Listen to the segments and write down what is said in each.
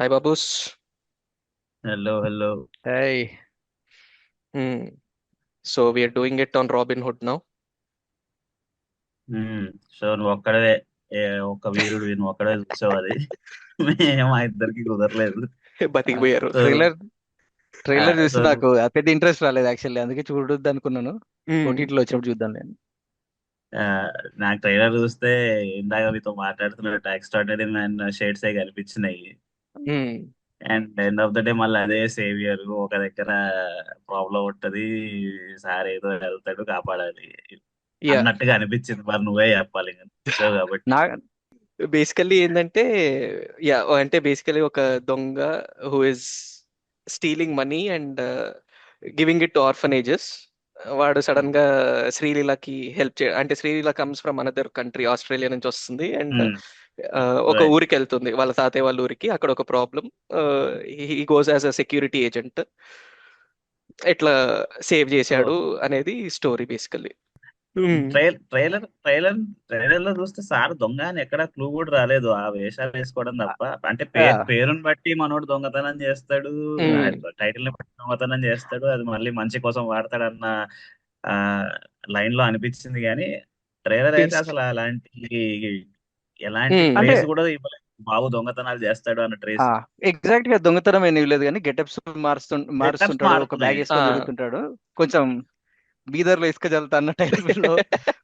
Hi, Babus. Hello hello. Hey. Hmm. So we are doing it on Robin Hood now. So నువ్వు ఒక్కడే, ఏ, ఒక్క వీరుడు నువ్వు ఒక్కడే చూసావు అది. మేము మా ఇద్దరికి కుదరలేదు. బతికిపోయారు. సో ట్రైలర్ ట్రైలర్ సో చూస్తే నాకు పెద్ద ఇంట్రెస్ట్ రాలేదు యాక్చువల్లీ, అందుకే చూడొద్దు అనుకున్నాను. Hmm. ఓటీటీలో వచ్చినప్పుడు చూద్దాం నేను. నాకు ట్రైలర్ చూస్తే ఇందాక మీతో మాట్లాడుతున్నట్టు ఎక్స్ట్రాడినరీ మ్యాన్ షేడ్స్ ఏ కనిపించినాయి. Hmm. And end of the day మళ్ళీ అదే సేవియర్ ఒక దగ్గర ప్రాబ్లం ఉంటది, సార్ ఏదో వెళ్తాడు కాపాడాలి Yeah. అన్నట్టుగా అనిపించింది. మరి నువ్వే చెప్పాలి, ఇంకా చూసావు కాబట్టి. నా బేసికల్లీ ఏంటంటే యా అంటే బేసికలీ ఒక దొంగ who is stealing money and giving it to orphanages. వాడు సడన్ గా శ్రీలీలకి హెల్ప్ చే అంటే Sreeleela comes from another country, Australia నుంచి వస్తుంది అండ్ ఒక రైట్. ఊరికి వెళ్తుంది, వాళ్ళ తాతయ్య వాళ్ళ ఊరికి. అక్కడ ఒక problem, he goes as a security agent. ఎట్లా సేవ్ చేశాడు అనేది story basically. Trailer trailer trailer లో చూస్తే సార్ దొంగ అని ఎక్కడ క్లూ కూడా రాలేదు, ఆ వేషాలు వేసుకోవడం తప్ప. అంటే పేరుని బట్టి మనోడు దొంగతనం చేస్తాడు, టైటిల్ ని బట్టి దొంగతనం చేస్తాడు, అది మళ్ళీ మంచి కోసం వాడతాడు అన్న ఆ లైన్ లో అనిపించింది. కానీ ట్రైలర్ అయితే బేసిక్ అసలు అలాంటి ఎలాంటి అంటే ట్రేస్ కూడా ఇవ్వలేదు. బాబు దొంగతనాలు చేస్తాడు అన్న ట్రేస్. ఎగ్జాక్ట్ గా దొంగతనం ఏం లేదు, కానీ గెటప్స్ గెటప్స్ మారుస్తుంటాడు, ఒక మారుతున్నాయి. బ్యాగ్ వేసుకొని తిరుగుతుంటాడు. కొంచెం బీదర్లో ఇసుక జల్లుతా అన్న టైటిల్లో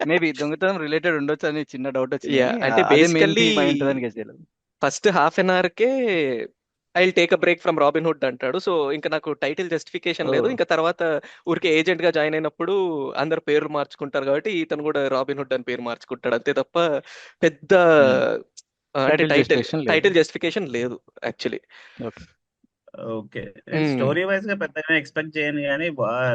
మేబీ దొంగతనం రిలేటెడ్ ఉండొచ్చు అని చిన్న డౌట్ వచ్చింది, యా కానీ అంటే అదే మెయిన్ బేసికల్లీ థీమ్ అయి ఉంటుందని గెస్ చేయలేదు. ఫస్ట్ హాఫ్ అన్ అవర్ కే I take a break from Robin Hood అంటాడు. సో ఇంకా నాకు టైటిల్ జస్టిఫికేషన్ ఓ లేదు. ఇంకా తర్వాత ఊరికే ఏజెంట్ గా జాయిన్ అయినప్పుడు అందరు పేర్లు మార్చుకుంటారు కాబట్టి ఇతను కూడా రాబిన్ హుడ్ అని పేరు మార్చుకుంటాడు అంతే తప్ప పెద్ద అంటే టైటిల్ టైటిల్ జస్టిఫికేషన్ లేదు. టైటిల్ జస్టిఫికేషన్ లేదు actually. Okay. Okay. Story wise గా పెద్దగా ఎక్స్పెక్ట్ చేయను, కానీ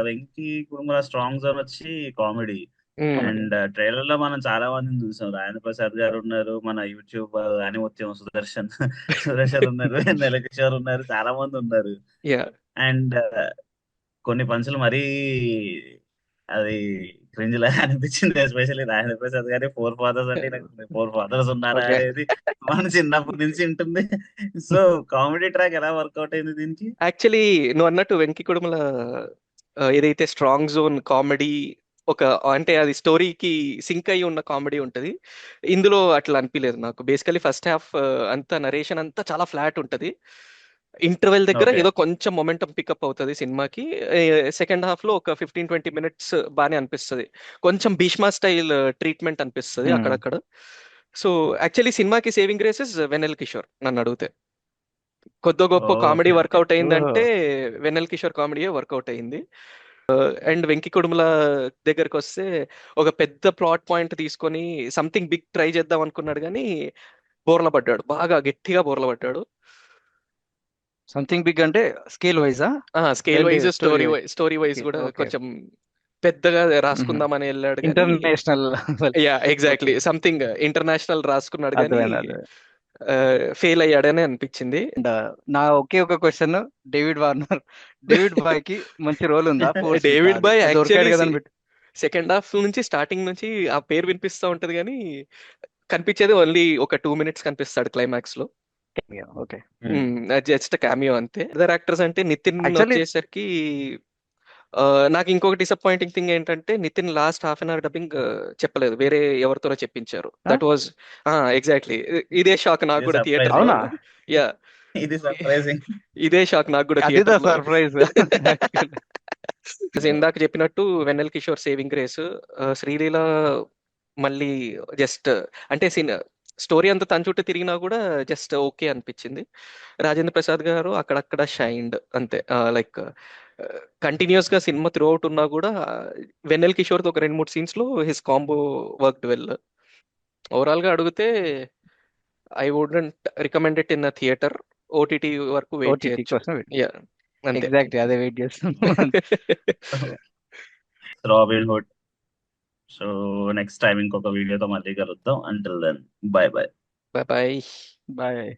వెంకీ కుటుంబ స్ట్రాంగ్ జోన్ వచ్చి కామెడీ. కామెడీ. అండ్ ట్రైలర్ లో మనం చాలా మందిని చూసాం. రాజేంద్ర ప్రసాద్ గారు ఉన్నారు, మన యూట్యూబ్ అనిముత్యం సుదర్శన్ సురేషర్ ఉన్నారు, నెలకిషోర్ ఉన్నారు, చాలా మంది ఉన్నారు. యా అండ్ కొన్ని పంచులు మరీ అది క్రింజ్ లాగా అనిపించింది. ఎస్పెషల్లీ రాజేంద్ర ప్రసాద్ గారి ఫోర్ ఫాదర్స్ అంటే నాకు ఫోర్ ఫాదర్స్ ఉన్నారా ఓకే. అనేది మన చిన్నప్పటి నుంచి ఉంటుంది. సో కామెడీ ట్రాక్ ఎలా వర్కౌట్ అయింది దీనికి? యాక్చువల్లీ నువ్వు అన్నట్టు వెంకి కుడుమల ఏదైతే స్ట్రాంగ్ జోన్ కామెడీ ఒక అంటే అది స్టోరీకి సింక్ అయి ఉన్న కామెడీ ఉంటది. ఇందులో అట్లా అనిపించలేదు నాకు. బేసికలీ ఫస్ట్ హాఫ్ అంతా నరేషన్ అంతా చాలా ఫ్లాట్ ఉంటది. ఇంటర్వెల్ దగ్గర ఓకే. ఏదో కొంచెం మొమెంటం పికప్ అవుతుంది సినిమాకి. సెకండ్ హాఫ్ లో ఒక 15-20 మినిట్స్ బాగానే అనిపిస్తుంది. కొంచెం భీష్మా స్టైల్ ట్రీట్మెంట్ అనిపిస్తుంది అక్కడక్కడ. సో యాక్చువల్లీ సినిమాకి సేవింగ్ గ్రేసెస్ వెన్నెల్ కిషోర్ నన్ను అడిగితే. కొద్ది గొప్ప కామెడీ ఓకే. ఓకే. వర్కౌట్ ఓహో. అయిందంటే వెన్నెల్ కిషోర్ కామెడీయే వర్కౌట్ అయింది. అండ్ వెంకి కుడుముల దగ్గరకు వస్తే ఒక పెద్ద ప్లాట్ పాయింట్ తీసుకొని సంథింగ్ బిగ్ ట్రై చేద్దాం అనుకున్నాడు, కానీ బోర్ల పడ్డాడు, బాగా గట్టిగా బోర్ల పడ్డాడు. సంథింగ్ బిగ్ అంటే స్కేల్ వైజా స్కేల్ లేదంటే wise story story wise? Story wise okay, కూడా ఓకే. కొంచెం పెద్దగా రాసుకుందామని వెళ్ళాడు కానీ international. Yeah okay, exactly something international రాసుకున్నాడు కానీ అర్థమైంది, అర్థమైంది. ఫెయిల్ అయ్యాడని అనిపించింది. అండ్ నా ఒకే ఒక క్వశ్చన్, డేవిడ్ వార్నర్, డేవిడ్ బాయ్ కి మంచి రోల్ ఉందా ఫోర్స్ కి? డేవిడ్ అది బాయ్ అది దొరికాడు యాక్చువల్లీ కదా అని పెట్టి. సెకండ్ హాఫ్ నుంచి స్టార్టింగ్ నుంచి ఆ పేరు వినిపిస్తూ ఉంటది కానీ కనిపించేది ఓన్లీ ఒక 2 మినిట్స్ కనిపిస్తాడు క్లైమాక్స్ లో. ఓకే. జస్ట్ క్యామియో అంతే. అదర్ యాక్టర్స్ అంటే నితిన్ యాక్చువల్లీ వచ్చేసరికి ఆ, నాకు ఇంకొక డిసప్పాయింటింగ్ థింగ్ ఏంటంటే Nithin last half an hour dubbing చెప్పలేదు, వేరే ఎవరితోనో చెప్పించారు. దట్ వాజ్ ఎగ్జాక్ట్లీ ఇదే షాక్ నాకు ఇది కూడా థియేటర్ లో. సర్ప్రైజింగ్. అవునా? యా ఇది సర్ప్రైజింగ్. ఇదే షాక్ నాకు కూడా అది ద థియేటర్ లో. Surprise actually. ఇందాక చెప్పినట్టు వెన్నెల్ కిషోర్ సేవింగ్ గ్రేస్, శ్రీలీల మళ్ళీ జస్ట్ అంటే స్టోరీ అంతా తన చుట్టూ తిరిగినా కూడా జస్ట్ ఓకే అనిపించింది. రాజేంద్ర ప్రసాద్ గారు అక్కడక్కడ షైన్డ్ అంతే. లైక్ కంటిన్యూస్ గా సినిమా త్రూ అవుట్ ఉన్నా కూడా వెన్నెల్ కిషోర్ తో ఒక 2-3 సీన్స్ లో his combo worked well. Overall గా అడిగితే I wouldn't recommend it in theatre. OTT వరకు వెయిట్ ఓటీటీ చేయొచ్చు. కోసం వెయిట్. యా అంతే. ఎగ్జాక్ట్ అదే వెయిట్ చేస్తున్నాం. Robin Hood. So next time ఇంకొక వీడియోతో మళ్ళీ కలుద్దాం. Until then, bye bye. Bye bye. Bye.